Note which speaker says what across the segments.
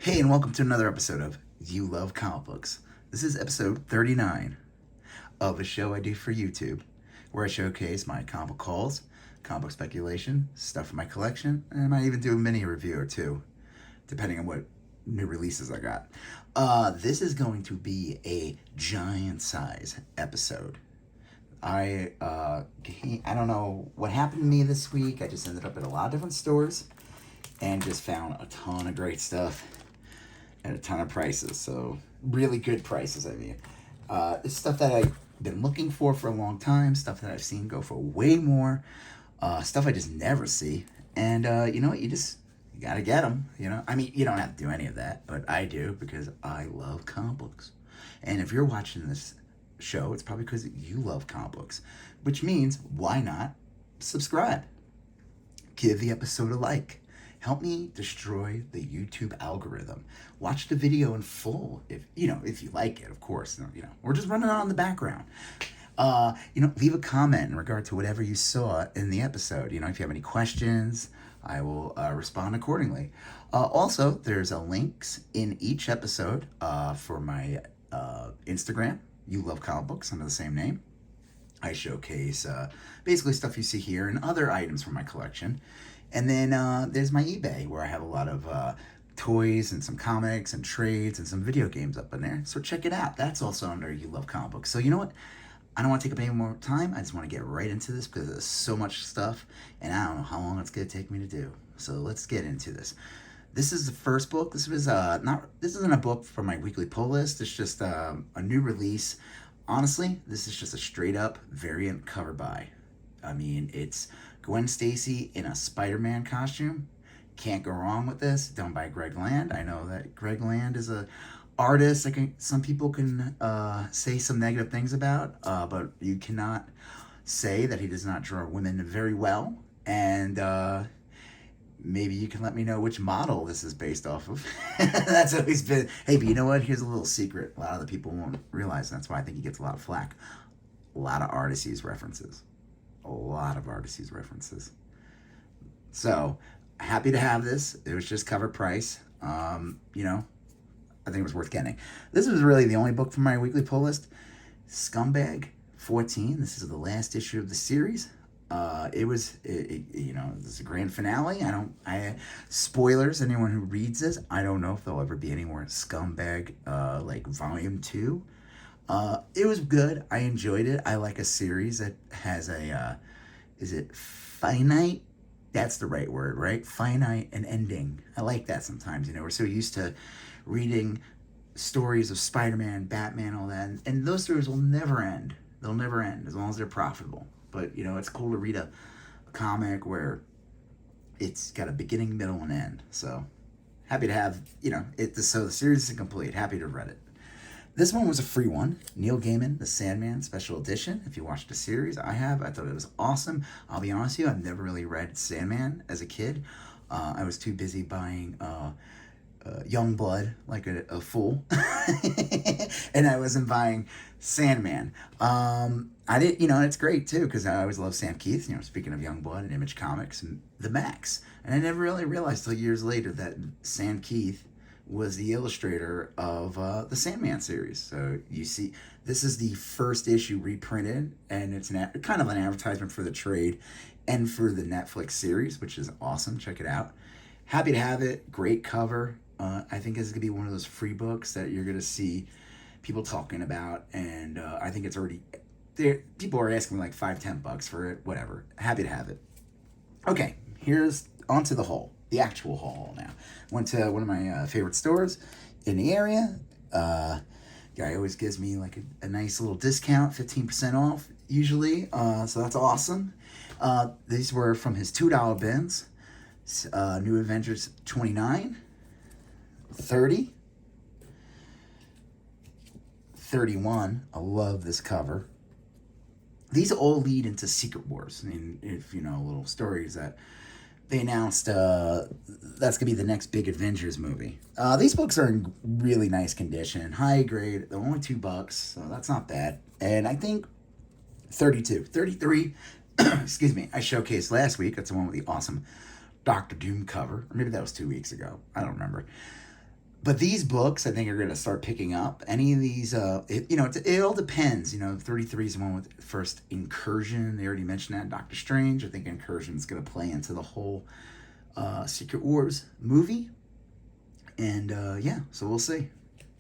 Speaker 1: Hey, and welcome to another episode of You Love Comic Books. This is episode 39 of a show I do for YouTube, where I showcase my comic book hauls, comic book speculation, stuff from my collection, and I might even do a mini review or two, depending on what new releases I got. This is going to be a giant size episode. I don't know what happened to me this week. I just ended up at a lot of different stores and just found a ton of great stuff at a ton of prices. So really good prices. I mean, it's stuff that I've been looking for a long time. Stuff that I've seen go for way more. Stuff I just never see. And you know what? You gotta get them. You know, I mean, you don't have to do any of that, but I do because I love comic books. And if you're watching this show, it's probably because you love comic books, which means why not subscribe? Give the episode a like. Help me destroy the YouTube algorithm. Watch the video in full if you like it, of course. Or just run it on in the background. Leave a comment in regard to whatever you saw in the episode. If you have any questions, I will respond accordingly. Also, there's links in each episode for my Instagram. You Love Comic Books under the same name. I showcase basically stuff you see here and other items from my collection. And then there's my eBay, where I have a lot of toys and some comics and trades and some video games up in there. So check it out. That's also under You Love Comic Books. So you know what? I don't want to take up any more time. I just want to get right into this because there's so much stuff, and I don't know how long it's going to take me to do. So let's get into this. This is the first book. This isn't a book from my weekly pull list. It's just a new release. Honestly, this is just a straight up variant cover buy. I mean, it's Gwen Stacy in a Spider-Man costume. Can't go wrong with this. Done by Greg Land. I know that Greg Land is a artist that some people can say some negative things about, but you cannot say that he does not draw women very well. And maybe you can let me know which model this is based off of. That's always been. Hey, but you know what? Here's a little secret. A lot of the people won't realize. That's why I think he gets a lot of flack. A lot of artisties references. A lot of artisties references. So happy to have this. It was just cover price. I think it was worth getting. This was really the only book from my weekly pull list. Scumbag 14. This is the last issue of the series. This is a grand finale. Spoilers, anyone who reads this, I don't know if there'll ever be any more Scumbag, like volume 2. It was good. I enjoyed it. I like a series that has is it finite? That's the right word, right? Finite and ending. I like that sometimes. We're so used to reading stories of Spider-Man, Batman, all that, and those stories will never end. They'll never end as long as they're profitable. But, it's cool to read a comic where it's got a beginning, middle, and end. So, happy to have, so the series is complete. Happy to have read it. This one was a free one. Neil Gaiman, The Sandman Special Edition. If you watched the series, I have. I thought it was awesome. I'll be honest with you, I've never really read Sandman as a kid. I was too busy buying Young Blood like a fool. And I wasn't buying Sandman. I did, it's great too, because I always love Sam Keith, speaking of Young Blood and Image Comics and The Max. And I never really realized till years later that Sam Keith was the illustrator of the Sandman series. So you see, this is the first issue reprinted, and it's kind of an advertisement for the trade and for the Netflix series, which is awesome. Check it out. Happy to have it. Great cover. I think this is going to be one of those free books that you're going to see people talking about, and I think it's already there. People are asking like $5-10 for it. Whatever. Happy to have it. Okay, here's onto the haul. The actual haul now. Went to one of my favorite stores in the area. Guy always gives me like a nice little discount, 15% off usually. So that's awesome. These were from his $2 bins. New Avengers 29, 30, 31. I love this cover. These all lead into Secret Wars. I mean, if you know little stories that they announced that's going to be the next big Avengers movie. These books are in really nice condition, high grade. They're only $2, so that's not bad. And I think 33, excuse me, I showcased last week. That's the one with the awesome Doctor Doom cover. Or maybe that was 2 weeks ago. I don't remember. But these books, I think, are going to start picking up. Any of these, it all depends. 33 is the one with first Incursion. They already mentioned that. Doctor Strange. I think Incursion is going to play into the whole Secret Wars movie. And yeah, so we'll see.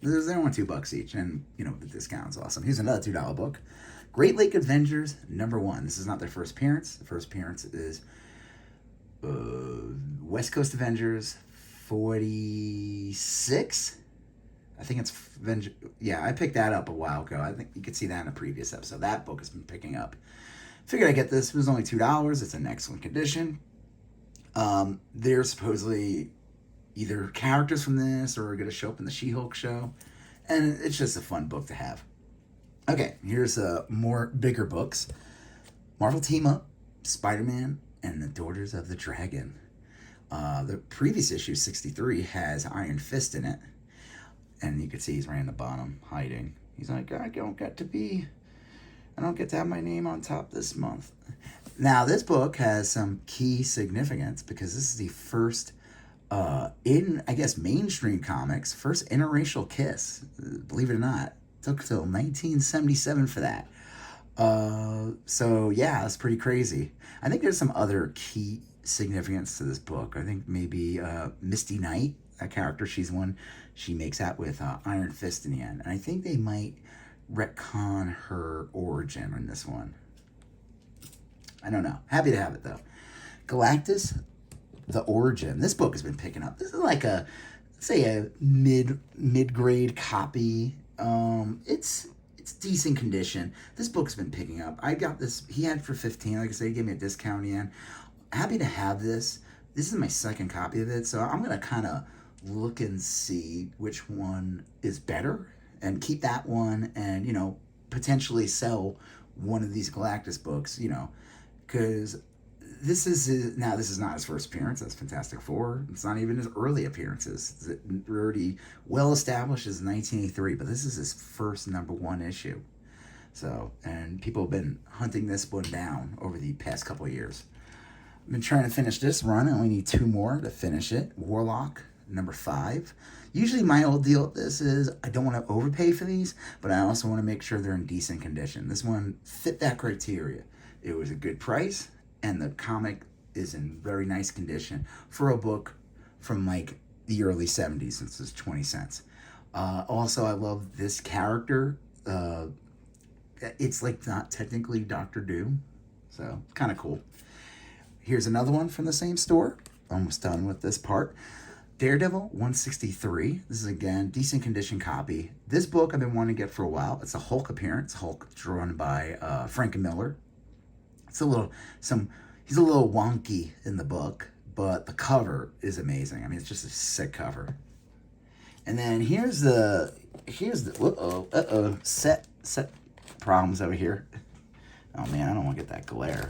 Speaker 1: They're only $2 each, and the discount's awesome. Here's another $2 book. Great Lake Avengers #1. This is not their first appearance. The first appearance is West Coast Avengers 46. I think it's Yeah, I picked that up a while ago. I think you could see that in a previous episode. That book has been picking up. Figured I'd get this. It was only $2. It's in excellent condition. They're supposedly either characters from this or are going to show up in the She-Hulk show. And it's just a fun book to have. Okay, here's more bigger books. Marvel Team Up, Spider-Man, and the Daughters of the Dragon. The previous issue, 63, has Iron Fist in it. And you can see he's right in the bottom, hiding. He's like, I don't get to have my name on top this month. Now, this book has some key significance because this is the first, in, I guess, mainstream comics, first interracial kiss. Believe it or not. It took till 1977 for that. So, yeah, that's pretty crazy. I think there's some other key significance to this book. I think maybe Misty Knight, that character, she's one. She makes out with Iron Fist in the end. And I think they might retcon her origin in this one. I don't know. Happy to have it, though. Galactus, The Origin. This book has been picking up. This is like a mid-grade copy. It's decent condition. This book's been picking up. I got this. He had for $15. Like I said, he gave me a discount in the end. Happy to have this. This is my second copy of it, so I'm going to kind of look and see which one is better and keep that one and, potentially sell one of these Galactus books, because this is not his first appearance as Fantastic Four. It's not even his early appearances. It's already well established as 1983, but this is his first #1 issue. So, and people have been hunting this one down over the past couple of years. I've been trying to finish this run. I only need 2 more to finish it. Warlock, #5. Usually my old deal with this is I don't want to overpay for these, but I also want to make sure they're in decent condition. This one fit that criteria. It was a good price, and the comic is in very nice condition for a book from like the early 70s, since it's 20 cents. Also, I love this character. It's like not technically Doctor Doom, so kind of cool. Here's another one from the same store. Almost done with this part. Daredevil 163. This is, again, decent condition copy. This book I've been wanting to get for a while. It's a Hulk appearance. Hulk drawn by Frank Miller. He's a little wonky in the book, but the cover is amazing. I mean, it's just a sick cover. And then here's the set problems over here. Oh man, I don't want to get that glare.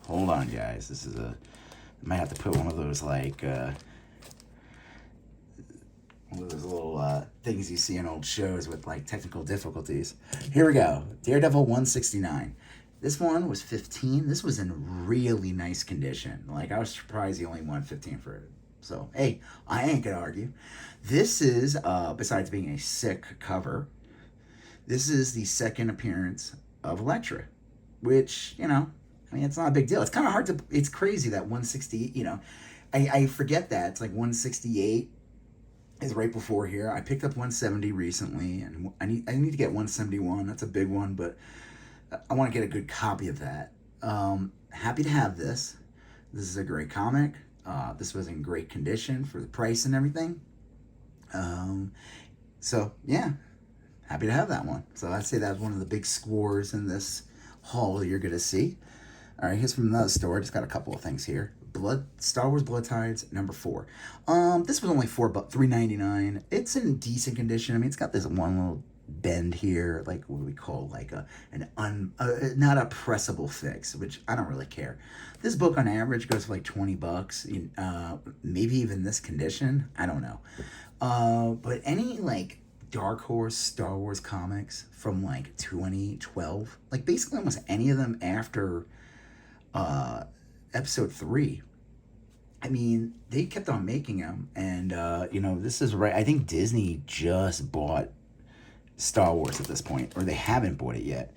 Speaker 1: Hold on, guys. I might have to put one of those one of those little things you see in old shows with like technical difficulties. Here we go. Daredevil 169. This one was $15. This was in really nice condition. Like, I was surprised he only won $15 for it. So, hey, I ain't gonna argue. This is, besides being a sick cover, this is the second appearance of Elektra, which, it's not a big deal. It's kind of hard it's crazy that 160, I forget that. It's like 168 is right before here. I picked up 170 recently, and I need to get 171. That's a big one, but I want to get a good copy of that. Happy to have this. This is a great comic. This was in great condition for the price and everything. So, yeah, happy to have that one. So I'd say that's one of the big scores in this haul you're going to see. All right, here's from another store. Just got a couple of things here. Star Wars Blood Tides, #4. This was only $3.99. It's in decent condition. I mean, it's got this one little bend here, like what we call like not a pressable fix, which I don't really care. This book on average goes for like $20. Maybe even this condition, I don't know. But any like Dark Horse Star Wars comics from like 2012, like basically almost any of them after episode 3, I mean, they kept on making them, and this is right. I think Disney just bought Star Wars at this point, or they haven't bought it yet,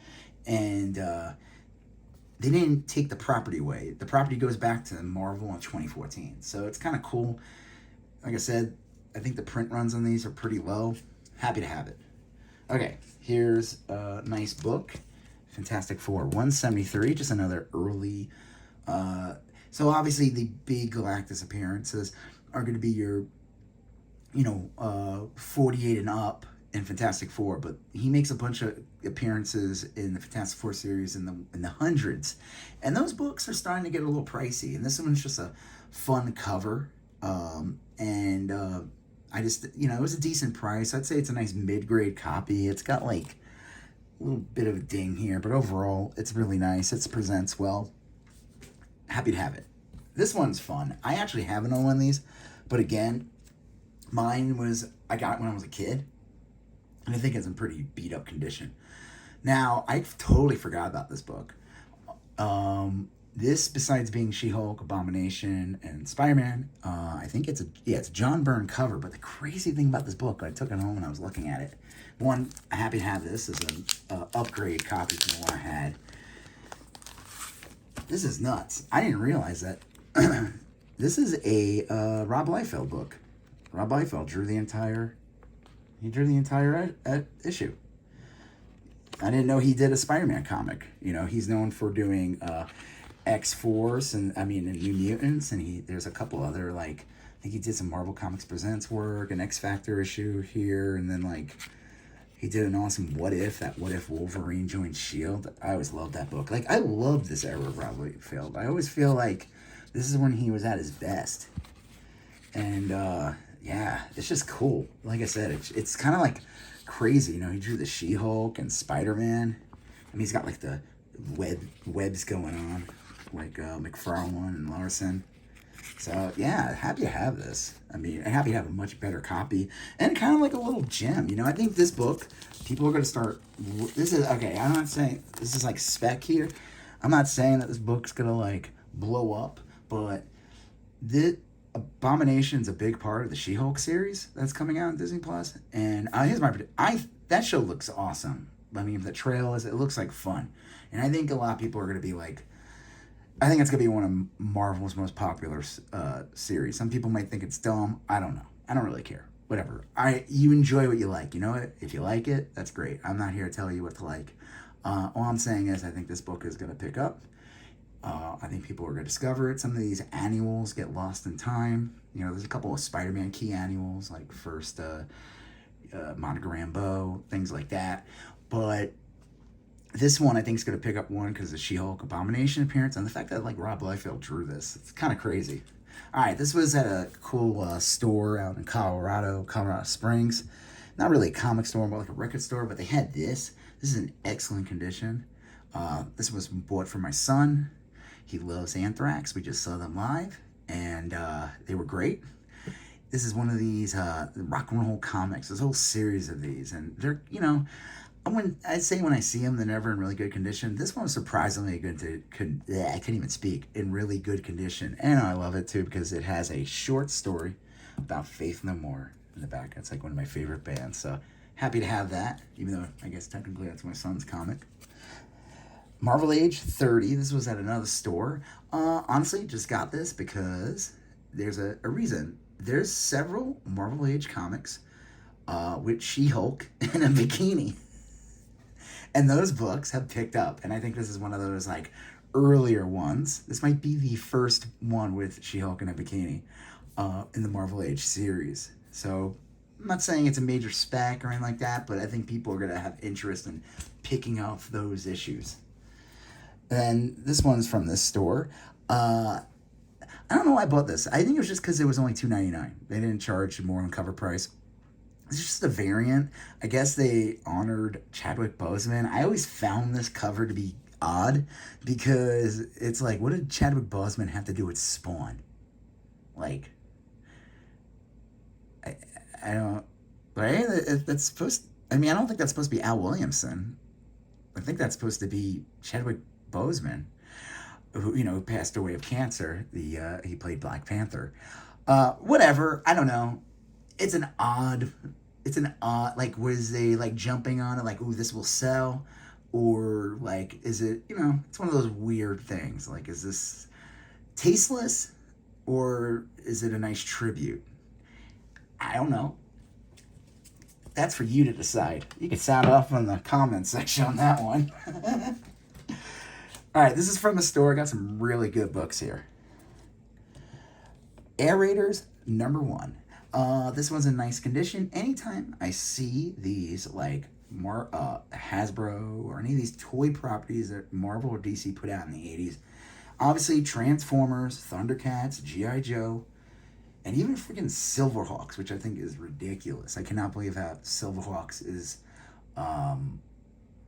Speaker 1: and they didn't take the property away. The property goes back to Marvel in 2014, so it's kind of cool. Like I said, I think the print runs on these are pretty low. Happy to have it. Okay, here's a nice book, Fantastic Four 173, just another early. So obviously the big Galactus appearances are going to be your 48 and up in Fantastic Four, but he makes a bunch of appearances in the Fantastic Four series in the hundreds, and those books are starting to get a little pricey. And this one's just a fun cover, and I just it was a decent price. I'd say it's a nice mid-grade copy. It's got like a little bit of a ding here, but overall it's really nice. It presents well. Happy to have it. This one's fun. I actually have another one of these, but again, I got it when I was a kid, and I think it's in pretty beat up condition. Now, I totally forgot about this book. This, besides being She-Hulk, Abomination, and Spider-Man, I think it's a John Byrne cover. But the crazy thing about this book, I took it home and I was looking at it. One, I'm happy to have this as an upgrade copy from the one I had. This is nuts. I didn't realize that. This is a Rob Liefeld book. Rob Liefeld drew the entire issue. I didn't know he did a Spider-Man comic. He's known for doing X-Force and New Mutants, and there's a couple other, like, I think he did some Marvel Comics Presents work, an X-Factor issue here, and then like he did an awesome What If Wolverine joined S.H.I.E.L.D. I always loved that book. Like, I love this era of Rob Liefeld. I always feel like this is when he was at his best. And yeah, it's just cool. Like I said, it's kind of like crazy. He drew the She-Hulk and Spider-Man. He's got like the webs going on, like McFarlane and Larson. So yeah, happy to have this. Happy to have a much better copy and kind of like a little gem. I think this book, people are going to start. This is okay. I'm not saying this is like spec here. I'm not saying that this book's going to like blow up, but this Abomination's a big part of the She-Hulk series that's coming out on Disney Plus. And here's my prediction. That show looks awesome. The trail it looks like fun, and I think a lot of people are going to be like. I think it's going to be one of Marvel's most popular series. Some people might think it's dumb. I don't know. I don't really care. Whatever. You enjoy what you like. You know what? If you like it, that's great. I'm not here to tell you what to like. All I'm saying is I think this book is going to pick up. I think people are going to discover it. Some of these annuals get lost in time. There's a couple of Spider-Man key annuals, like first Monogram Bow, things like that. But this one I think is going to pick up one because of the She-Hulk Abomination appearance and the fact that like Rob Liefeld drew this. It's kind of crazy. All right, this was at a cool store out in Colorado Springs. Not really a comic store, more like a record store, but they had this. This is in excellent condition. This was bought for my son. He loves Anthrax. We just saw them live, and they were great. This is one of these rock and roll comics. There's a whole series of these, and they're when I see them, they're never in really good condition. This one was surprisingly good. I couldn't even speak. In really good condition, and I love it too because it has a short story about Faith No More in the back. That's like one of my favorite bands. So happy to have that, even though I guess technically that's my son's comic. Marvel Age 30. This was at another store. Honestly, just got this because there's a reason. There's several Marvel Age comics with She-Hulk in a bikini. And those books have picked up. And I think this is one of those like earlier ones. This might be the first one with She-Hulk in a bikini in the Marvel Age series. So I'm not saying it's a major spec or anything like that, but I think people are going to have interest in picking up those issues. And this one's from this store. I don't know why I bought this. I think it was just because it was only $2.99. They didn't charge more than cover price. It's just a variant. I guess they honored Chadwick Boseman. I always found this cover to be odd because it's like, what did Chadwick Boseman have to do with Spawn? Like, I don't, right? That's supposed, I don't think that's supposed to be Al Williamson. I think that's supposed to be Chadwick Boseman. who who passed away of cancer. He played Black Panther. Whatever. I don't know. It's an odd. It's an odd. Like, was they like jumping on it? Like, ooh, this will sell, or like, is it? It's one of those weird things. Like, is this tasteless, or is it a nice tribute? I don't know. That's for you to decide. You can sound off in the comments section on that one. All right, this is from the store. I got some really good books here. Aerators #1. This one's in nice condition. Anytime I see these like Hasbro or any of these toy properties that Marvel or DC put out in the 80s, obviously Transformers, Thundercats, G.I. Joe, and even freaking Silverhawks, which I think is ridiculous. I cannot believe how Silverhawks is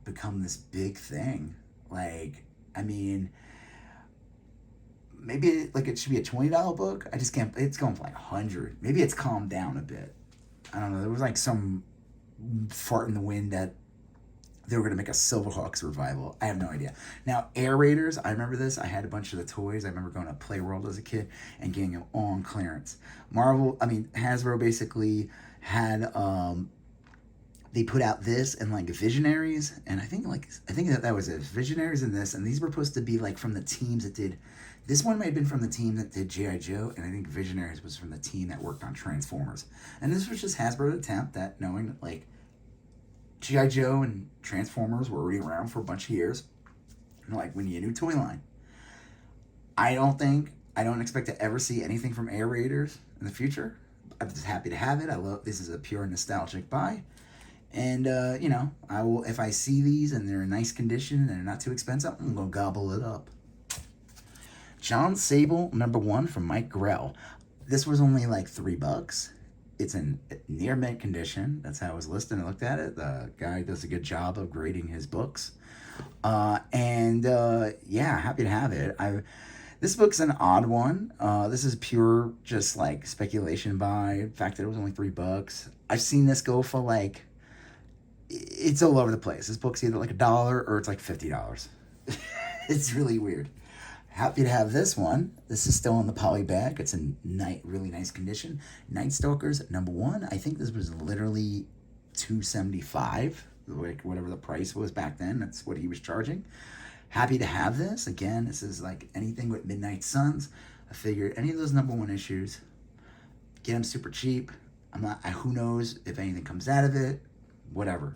Speaker 1: become this big thing. Like, I mean, maybe like it should be a $20 book. I just can't. It's going for like 100. Maybe it's calmed down a bit. I don't know. There was like some fart in the wind that they were going to make a Silverhawks revival. I have no idea. Now, Aerators, I remember this. I had a bunch of the toys. I remember going to Playworld as a kid and getting them on clearance. Hasbro basically had, they put out this and like Visionaries. And I think that was it. Visionaries and this. And these were supposed to be like from the teams that did, this one might have been from the team that did G.I. Joe. And I think Visionaries was from the team that worked on Transformers. And this was just Hasbro's attempt at knowing that like, G.I. Joe and Transformers were already around for a bunch of years. And like, we need a new toy line. I don't expect to ever see anything from Aerators in the future. I'm just happy to have it. This is a pure nostalgic buy. And, I will, if I see these and they're in nice condition and they're not too expensive, I'm going to gobble it up. Jon Sable #1 from Mike Grell. This was only like $3. It's in near mint condition. That's how it was listed. I looked at it. The guy does a good job of grading his books. Happy to have it. This book's an odd one. This is pure just like speculation buy. The fact that it was only $3. I've seen this go for like, it's all over the place. This book's either like $1 or it's like $50. It's really weird. Happy to have this one. This is still in the poly bag. It's in really nice condition. Night Stalkers #1. I think this was literally $275, like whatever the price was back then. That's what he was charging. Happy to have this. Again, this is like anything with Midnight Suns. I figured any of those #1 issues, get them super cheap. Who knows if anything comes out of it. Whatever.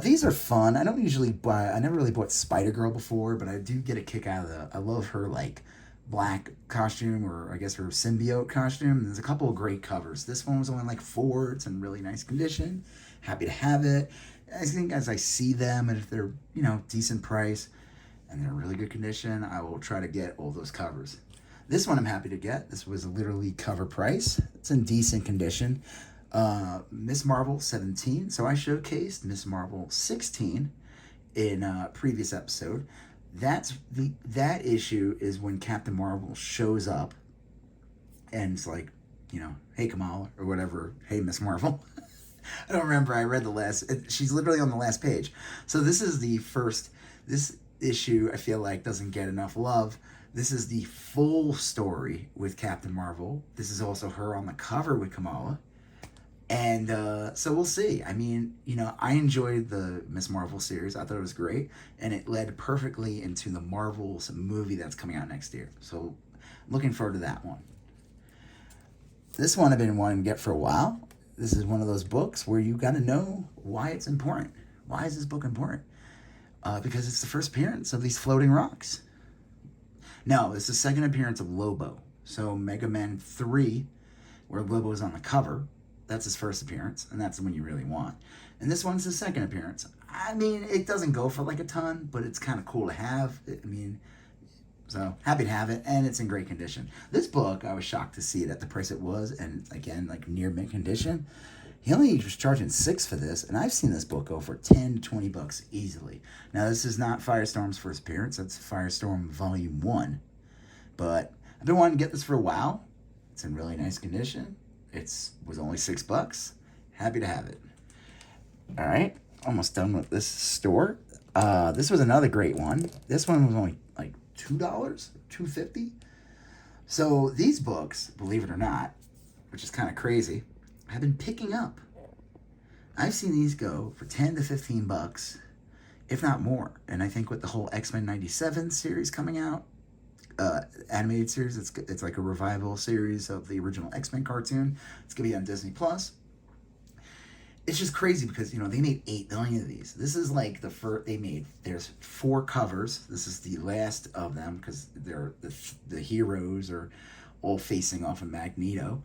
Speaker 1: These are fun. I never really bought Spider-Girl before, but I do get a kick out of I love her like black costume, or I guess her symbiote costume. There's a couple of great covers. This one was only like $4. It's in really nice condition. Happy to have it. I think as I see them, and if they're, decent price and they're in really good condition, I will try to get all those covers. This one I'm happy to get. This was literally cover price. It's in decent condition. Miss Marvel 17. So I showcased Miss Marvel 16 in a previous episode. That issue is when Captain Marvel shows up and it's like, hey Kamala, or whatever, hey Miss Marvel. I don't remember. I read she's literally on the last page. So this is this issue I feel like doesn't get enough love. This is the full story with Captain Marvel. This is also her on the cover with Kamala. And so we'll see. I mean, I enjoyed the Miss Marvel series. I thought it was great. And it led perfectly into the Marvels movie that's coming out next year. So I'm looking forward to that one. This one I've been wanting to get for a while. This is one of those books where you got to know why it's important. Why is this book important? Because it's the first appearance of these floating rocks. No, it's the second appearance of Lobo. So Mega Man 3, where Lobo is on the cover, that's his first appearance, and that's the one you really want. And this one's his second appearance. I mean, it doesn't go for like a ton, but it's kind of cool to have. So happy to have it, and it's in great condition. This book, I was shocked to see it at the price it was, and again, like near mint condition. He only was charging $6 for this, and I've seen this book go for $10 to $20 easily. Now, this is not Firestorm's first appearance. That's Firestorm Volume 1. But I've been wanting to get this for a while. It's in really nice condition. Was only $6. Happy to have it. All right, almost done with this store. This was another great one. This one was only like $2, $2.50. So these books, believe it or not, which is kind of crazy, have been picking up. I've seen these go for 10 to 15 bucks, if not more. And I think with the whole X-Men 97 series coming out, animated series, it's like a revival series of the original X-Men cartoon. It's going to be on Disney Plus. It's just crazy because, they made 8 million of these. This is like the first they made. There's 4 covers. This is the last of them because they're the heroes are all facing off of Magneto.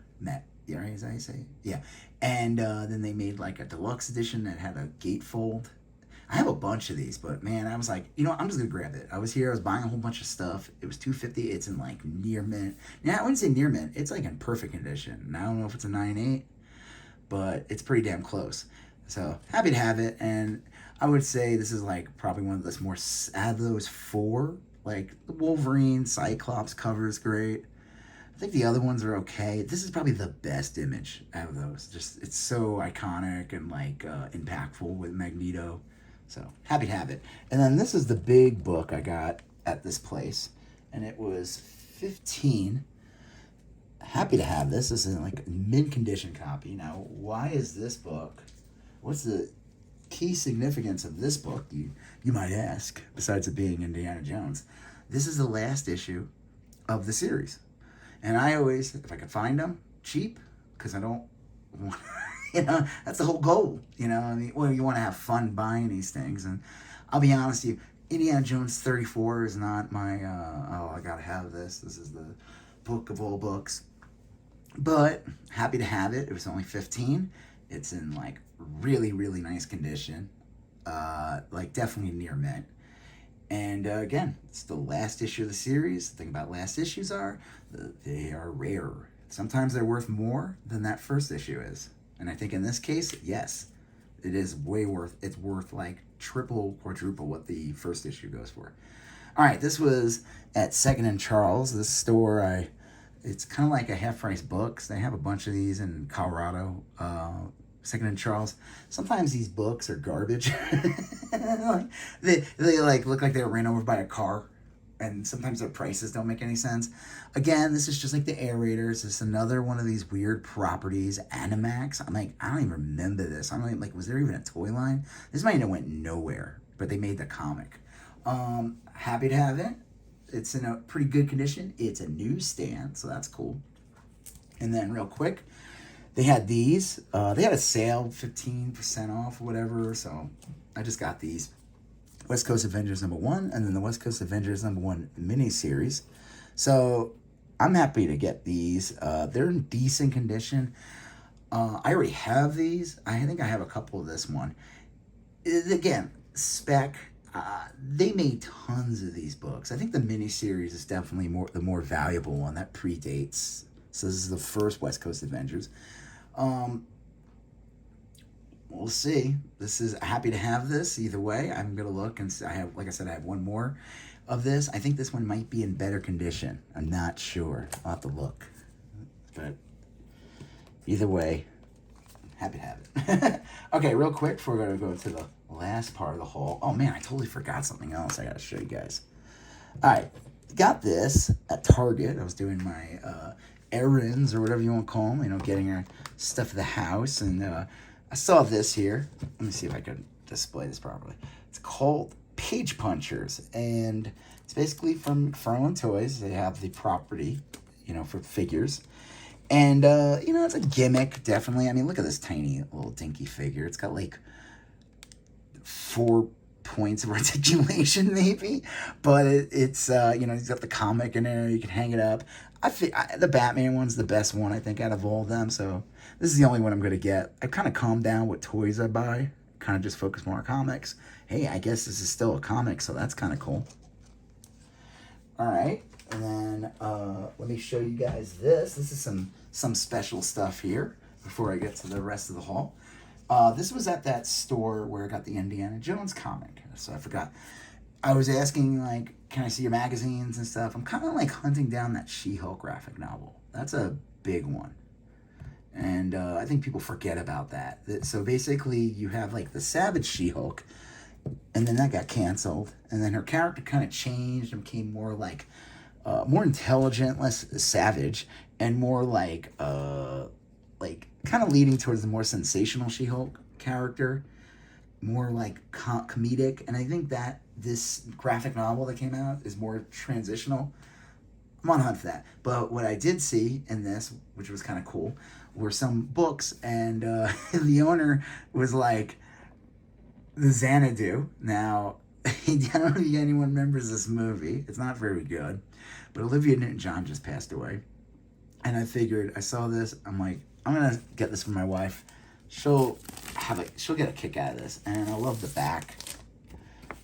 Speaker 1: Yeah, right, is that how you say it? Yeah. And then they made like a deluxe edition that had a gatefold. I have a bunch of these, but man, I was like, I'm just gonna grab it. I was buying a whole bunch of stuff. It was $2.50. It's in like near mint. Now I wouldn't say near mint. It's like in perfect condition. And I don't know if it's a 9.8, but it's pretty damn close. So happy to have it. And I would say this is like probably one of those more out of those 4, like the Wolverine, Cyclops cover is great. I think the other ones are okay. This is probably the best image out of those. Just it's so iconic and like impactful with Magneto. So happy to have it. And then this is the big book I got at this place, and it was 15. Happy to have this. This is like a mint condition copy. Now, why is this book? What's the key significance of this book? You might ask. Besides it being Indiana Jones, this is the last issue of the series. And I always, if I could find them cheap, because I don't want, that's the whole goal. You want to have fun buying these things. And I'll be honest with you, Indiana Jones 34 is not my, I gotta have this. This is the book of all books. But happy to have it. It was only 15. It's in like really, really nice condition. Like definitely near mint. And again, it's the last issue of the series. The thing about last issues are they are rare. Sometimes they're worth more than that first issue is. And I think in this case, yes, it is it's worth like triple, quadruple what the first issue goes for. All right, this was at Second and Charles, this store. It's kind of like a half-price books. They have a bunch of these in Colorado. Second and Charles. Sometimes these books are garbage. they like look like they were ran over by a car, and sometimes their prices don't make any sense. Again, this is just like the aerators. It's another one of these weird properties. Animax. I'm like, I don't even remember this. I'm like, was there even a toy line? This might have went nowhere, but they made the comic. Happy to have it. It's in a pretty good condition. It's a newsstand, so that's cool. And then real quick, they had these. They had a sale, 15% off or whatever. So I just got these. West Coast Avengers #1 and then the West Coast Avengers #1 miniseries. So I'm happy to get these. They're in decent condition. I already have these. I think I have a couple of this one. Again, spec. They made tons of these books. I think the miniseries is definitely the more valuable one. That predates. So this is the first West Coast Avengers. We'll see. This is happy to have this either way. I'm gonna look and see. I have one more of this. I think this one might be in better condition. I'm not sure. I'll have to look. But either way, happy to have it. Okay, real quick before we're gonna go to the last part of the haul. Oh man, I totally forgot something else I gotta show you guys. All right, got this at Target. I was doing my errands or whatever you want to call them, getting our stuff to the house, and I saw this here. Let me see if I can display this properly. It's called Page Punchers, and it's basically from McFarlane Toys. They have the property, for figures, and it's a gimmick, definitely. I mean, look at this tiny little dinky figure. It's got like 4 points of articulation maybe, but it's he's got the comic in there. You can hang it up. The Batman one's the best one, I think, out of all of them, so this is the only one I'm going to get. I've kind of calmed down what toys I buy, kind of just focus more on comics. Hey, I guess this is still a comic, so that's kind of cool. All right, and then let me show you guys this. This is some special stuff here before I get to the rest of the haul. This was at that store where I got the Indiana Jones comic, so I forgot. I was asking, like, can I see your magazines and stuff? I'm kind of, like, hunting down that She-Hulk graphic novel. That's a big one. And I think people forget about that. So, basically, you have, like, the Savage She-Hulk, and then that got canceled. And then her character kind of changed and became more like, more intelligent, less savage, and more like kind of leading towards the more sensational She-Hulk character, more like comedic. And I think that this graphic novel that came out is more transitional. I'm on hunt for that. But what I did see in this, which was kind of cool, were some books, and the owner was like, the Xanadu. Now, I don't think anyone remembers this movie. It's not very good. But Olivia Newton-John just passed away. And I figured, I saw this, I'm like, I'm going to get this for my wife. She'll get a kick out of this. And I love the back.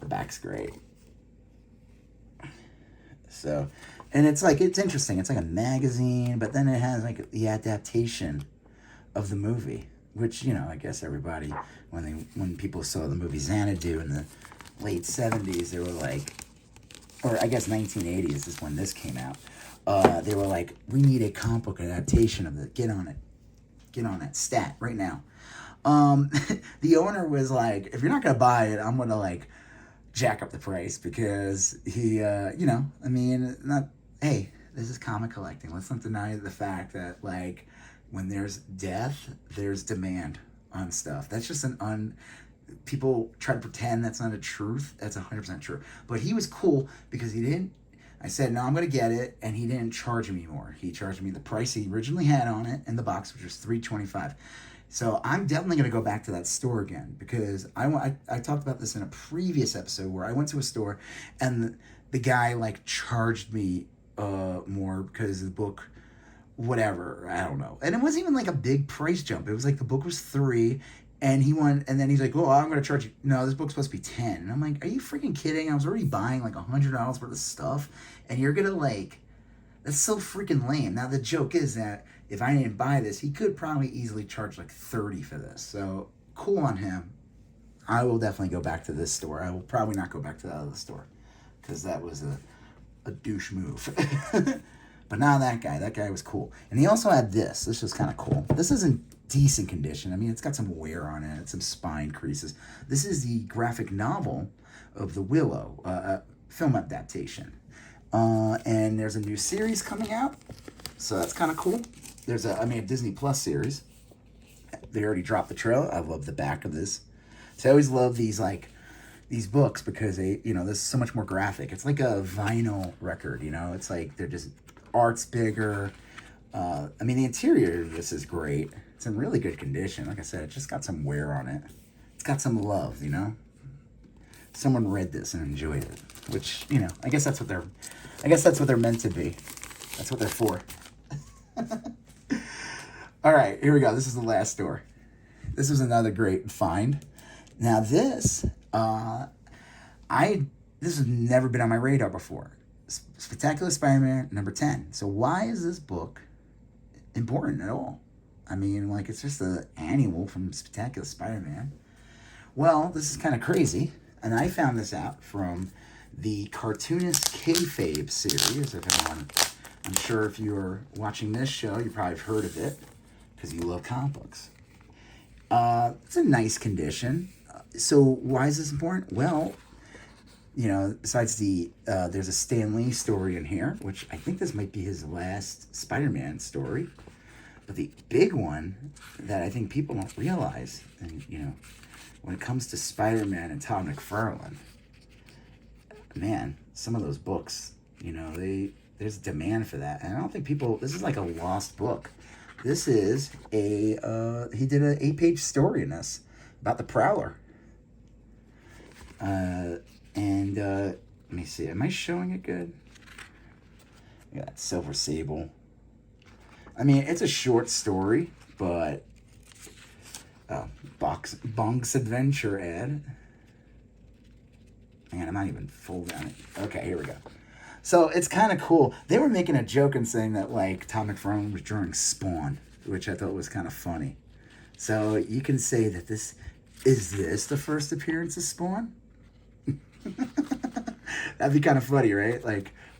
Speaker 1: The back's great. So, and it's like, it's interesting. It's like a magazine, but then it has like the adaptation of the movie, which, you know, I guess everybody, when people saw the movie Xanadu in the late 70s, they were like, or I guess 1980s is when this came out. They were like, we need a comic book adaptation of the, get on that stat right now. The owner was like, if you're not gonna buy it, I'm gonna like jack up the price, because he, you know, I mean, hey, this is comic collecting. Let's not deny the fact that, like, when there's death, there's demand on stuff. That's just people try to pretend that's not a truth. That's 100% true. But he was cool because I said, no, I'm going to get it, and he didn't charge me more. He charged me the price he originally had on it in the box, which was $3.25. So I'm definitely going to go back to that store again, because I talked about this in a previous episode where I went to a store and the guy like charged me more because the book, whatever, I don't know. And it wasn't even like a big price jump. It was like the book was $3 and and then he's like, oh, I'm going to charge you. No, this book's supposed to be $10. And I'm like, are you freaking kidding? I was already buying like $100 worth of stuff, and you're going to like, that's so freaking lame. Now the joke is that if I didn't buy this, he could probably easily charge like $30 for this. So cool on him. I will definitely go back to this store. I will probably not go back to that other store, because that was a douche move. But now that guy was cool. And he also had this. This was kind of cool. This is in decent condition. I mean, it's got some wear on it, some spine creases. This is the graphic novel of The Willow, film adaptation. And there's a new series coming out, so that's kind of cool. There's a Disney Plus series. They already dropped the trailer. I love the back of this. So I always love these books because there's so much more graphic. It's like a vinyl record, It's like they're just, art's bigger. The interior of this is great. It's in really good condition. Like I said, it just got some wear on it. It's got some love, Someone read this and enjoyed it, which, I guess that's what they're meant to be. That's what they're for. All right, here we go. This is the last store. This was another great find. Now this has never been on my radar before. Spectacular Spider-Man number 10. So why is this book important at all? It's just an annual from Spectacular Spider-Man. Well, this is kind of crazy, and I found this out from the Cartoonist Kayfabe series. I'm sure if you're watching this show, you probably have heard of it because you love comic books. It's a nice condition. So why is this important? Well, besides there's a Stan Lee story in here, which I think this might be his last Spider-Man story. But the big one that I think people don't realize, and when it comes to Spider-Man and Todd McFarlane, man, some of those books, there's demand for that. And I don't think this is like a lost book. This is he did an 8-page story in this about the Prowler. Let me see, am I showing it good? Yeah, Silver Sable. It's a short story, but Bonk's Adventure ad. Man, I'm not even full down it. Okay, here we go. So it's kind of cool. They were making a joke and saying that Todd McFarlane was drawing Spawn, which I thought was kind of funny. So you can say that this the first appearance of Spawn? That'd be kind of funny, right?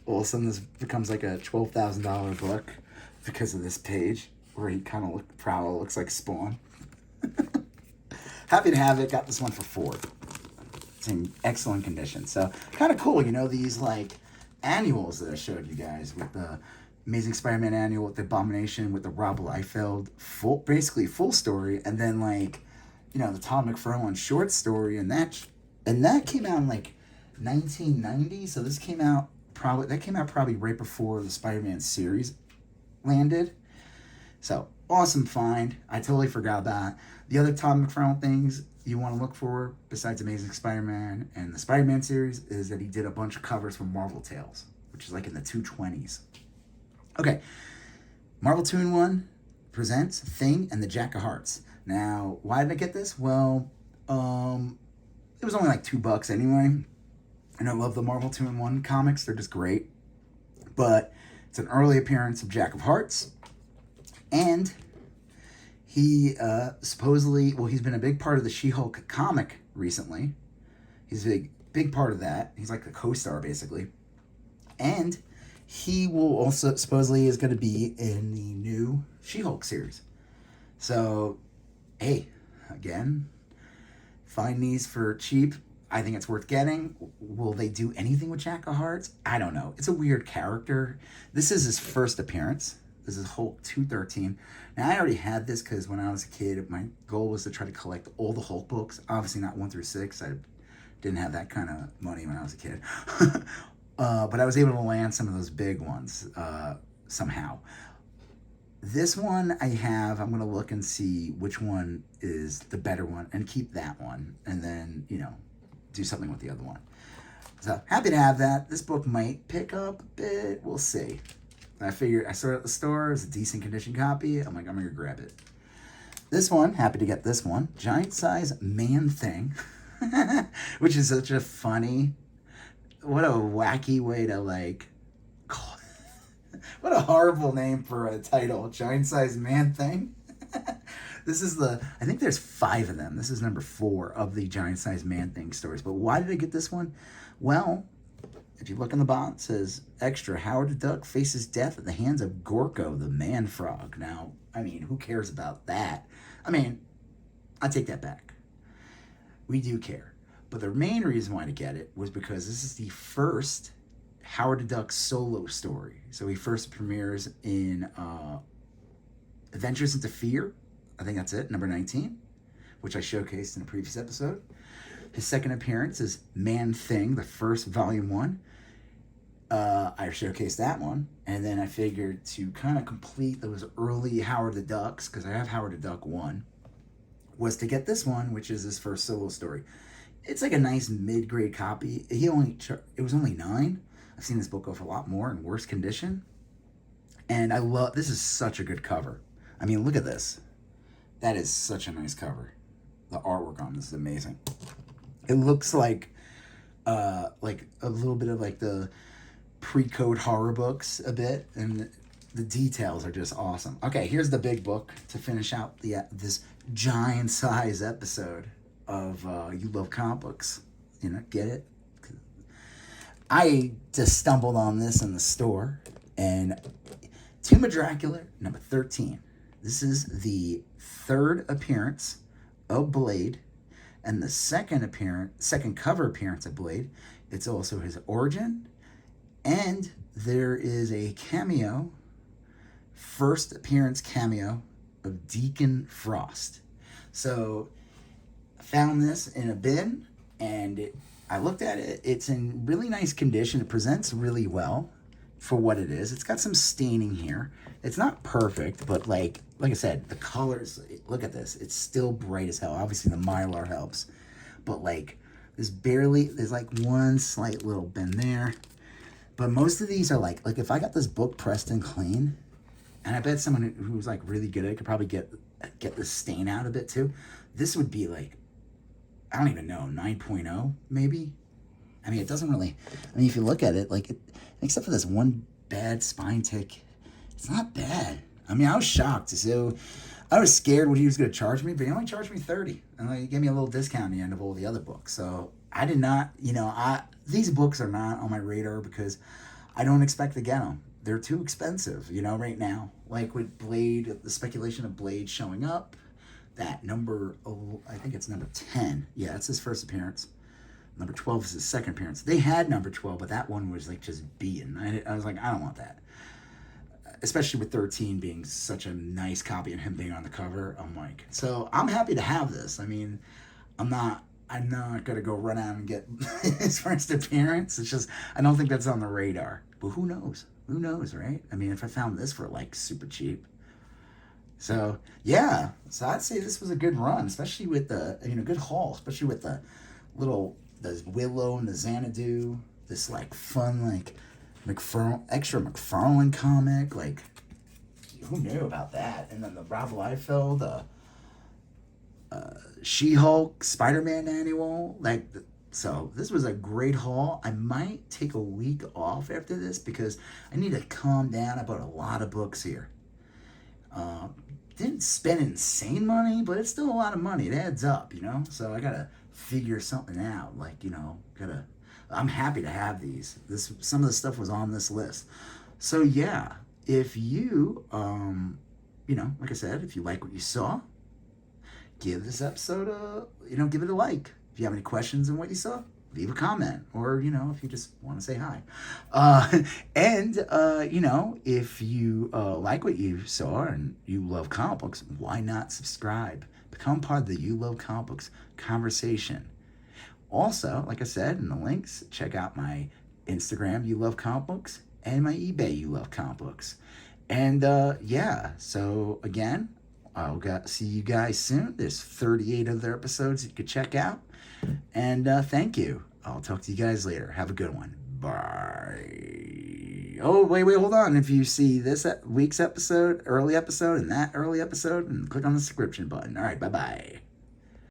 Speaker 1: All of a sudden this becomes like a $12,000 book because of this page where he kind of Prowler looks like Spawn. Happy to have it. Got this one for $4. It's in excellent condition. So kind of cool, you know, these like annuals that I showed you guys with the Amazing Spider-Man annual with the Abomination with the Rob Liefeld basically full story, and then like, you know, the Todd McFarlane short story, and that came out in like 1990. So this came out probably right before the Spider-Man series landed. So awesome find. I totally forgot about the other Todd McFarlane things you want to look for besides Amazing Spider-Man and the Spider-Man series is that he did a bunch of covers for Marvel Tales, which is like in the 220s. Okay, Marvel 2-in-1 presents Thing and the Jack of Hearts. Now, why did I get this? Well, it was only like $2 anyway, and I love the Marvel 2-in-1 comics. They're just great. But it's an early appearance of Jack of Hearts, and he supposedly, well, he's been a big part of the She-Hulk comic recently. He's a big part of that. He's like the co-star, basically. And he will also, supposedly, is going to be in the new She-Hulk series. So, hey, again, find these for cheap. I think it's worth getting. Will they do anything with Jack of Hearts? I don't know. It's a weird character. This is his first appearance. This is Hulk 213. Now, I already had this because when I was a kid, my goal was to try to collect all the Hulk books. Obviously not 1 through 6. I didn't have that kind of money when I was a kid. But I was able to land some of those big ones somehow. This one I have, I'm going to look and see which one is the better one and keep that one. And then, you know, do something with the other one. So happy to have that. This book might pick up a bit. We'll see. I figured I saw it at the store. It's a decent condition copy. I'm like, I'm going to grab it. This one, happy to get this one. Giant Size Man-Thing, which is such a funny, what a wacky way to like, what a horrible name for a title. Giant Size Man-Thing. This is I think there's 5 of them. This is number 4 of the Giant Size Man-Thing stories. But why did I get this one? Well, if you look in the bottom, it says, extra, Howard the Duck faces death at the hands of Gorko, the man-frog. Now, I mean, who cares about that? I mean, I take that back. We do care. But the main reason why to get it was because this is the first Howard the Duck solo story. So he first premieres in Adventures into Fear. I think that's it, number 19, which I showcased in a previous episode. His second appearance is Man-Thing, the first volume 1. I showcased that one. And then I figured to kind of complete those early Howard the Ducks, because I have Howard the Duck 1, was to get this one, which is his first solo story. It's like a nice mid-grade copy. It was only $9. I've seen this book go for a lot more in worse condition. And this is such a good cover. I mean, look at this. That is such a nice cover. The artwork on this is amazing. It looks like a little bit of like the pre-code horror books a bit, and the details are just awesome. Okay, here's the big book to finish out this giant size episode of You Love Comic Books. You know, get it? I just stumbled on this in the store, and Tomb of Dracula, number 13. This is the 3rd appearance of Blade, and the second cover appearance of Blade. It's also his origin, and there is a cameo, first appearance cameo of Deacon Frost. So I found this in a bin, and I looked at it. It's in really nice condition. It presents really well for what it is. It's got some staining here. It's not perfect, but like I said, the colors, look at this. It's still bright as hell. Obviously the Mylar helps, but like there's like one slight little bend there. But most of these are like if I got this book pressed and clean, and I bet someone who's like really good at it could probably get the stain out a bit too. This would be like, I don't even know, 9.0 maybe? I mean, it doesn't really, if you look at it, except for this one bad spine tick, it's not bad. I mean, I was shocked. So I was scared what he was going to charge me, but he only charged me $30. And he gave me a little discount at the end of all the other books. So I did not, these books are not on my radar because I don't expect to get them. They're too expensive, right now. Like with Blade, the speculation of Blade showing up, that number, I think it's number 10. Yeah, it's his first appearance. Number 12 is his second appearance. They had number 12, but that one was like just beaten. I was like, I don't want that. Especially with 13 being such a nice copy and him being on the cover. I'm like, so I'm happy to have this. I mean, I'm not gonna go run out and get his first appearance. It's just I don't think that's on the radar. But who knows? Who knows, right? I mean, if I found this for like super cheap. So yeah, so I'd say this was a good run, especially with the good haul, especially with the Willow and the Xanadu. This like fun like extra McFarlane comic. Like who knew about that? And then the Rob Liefeld, the She-Hulk, Spider-Man annual. So this was a great haul. I might take a week off after this because I need to calm down about a lot of books here. Didn't spend insane money, but it's still a lot of money. It adds up, So I gotta figure something out. I'm happy to have these. Some of the stuff was on this list. So yeah, if you, like I said, if you like what you saw, give this episode give it a like. If you have any questions on what you saw, leave a comment. Or, if you just want to say hi. If you like what you saw and you love comic books, why not subscribe? Become part of the You Love Comic Books conversation. Also, like I said in the links, check out my Instagram, You Love Comic Books, and my eBay, You Love Comic Books. And so again, I'll see you guys soon. There's 38 other episodes you could check out. And thank you. I'll talk to you guys later. Have a good one. Bye. Oh, wait, hold on. If you see this week's episode, early episode, and that early episode, and click on the subscription button. All right, bye-bye.